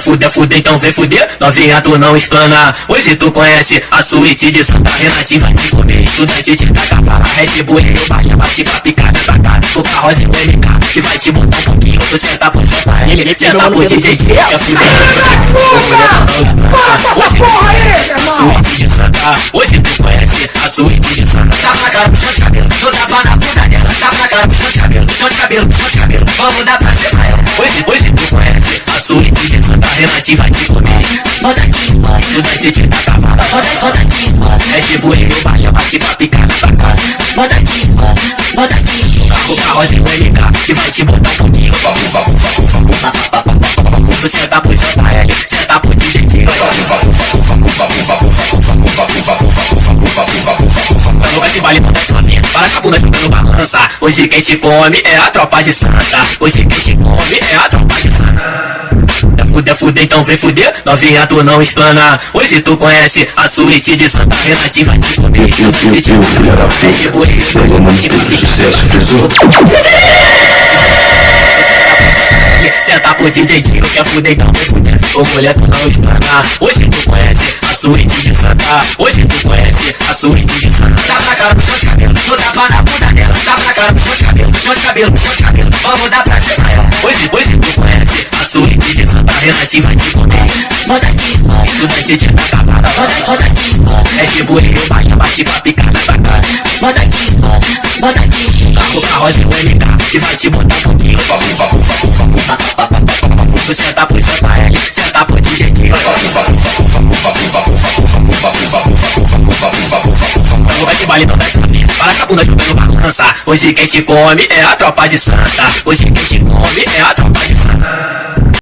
Fuder, então vem fuder, novinha tu não explana. Hoje tu conhece a suíte de Santa Renate, vai te comer. Estudante de Cacavala, Red Bull e Bahia, bate pra picar pra cá. O carrozinho MK, que vai te botar um pouquinho. Você tá por sua ele senta pro DJ, quer fuder. Hoje tu conhece a suíte de Santa. Hoje tu conhece a suíte de Santa. Tá pra cara, puxa os cabelos, sou tapa na bunda dela. Tá pra cara, puxa os cabelos, puxa os cabelos, vamos dar prazer pra ela. Hoje tu conhece a suíte de Santa Renate, vai te comer. Bota aqui, mano. Estudante de Cacavala, Bota aqui, mano. Red Bull e Bahia, bate pra picar pra cá. Bota aqui, mano. Bota aqui. O carrozinho MK, que vai te botar um pouquinho. Você tá por sua ele, cê tá por DJ. Esse baile não desce novinha, para com a bunda jogando balança. Hoje quem te come é a tropa de Santa. Hoje quem te come é a tropa de Santa. Fuder, então vem fuder, novinha tu não explana. Hoje tu conhece a suíte de Santa Renate, vai te comer. Estudante de filha da puta, pega uma de sucesso, presunto. Senta pro DJ, quer fuder, então vem fuder. Ô mulher tu não explana. Hoje tu conhece a suíte de Santa. Hoje tu conhece a suíte de Santa. Tá pra cara, puxa os cabelos, sou tapa na bunda dela. Tá pra cara, puxa os cabelos, vamos dar prazer pra ela. Hoje tu conhece a suíte de Santa Renate, vai te comer. Bota aqui, mano. Estudante de Cacavala, Bota aqui, mano. Red Bull e Bahia, bate pra picar pra cá. Bota aqui, mano. Bota aqui. O carrozinho MK, que vai te botar um pouquinho. Você tá por sua ele, cê tá por DJ. Esse baile não desce novinha, para com a bunda jogando balança. Hoje quem te come é a tropa de Santa. Hoje quem te come é a tropa de Santa.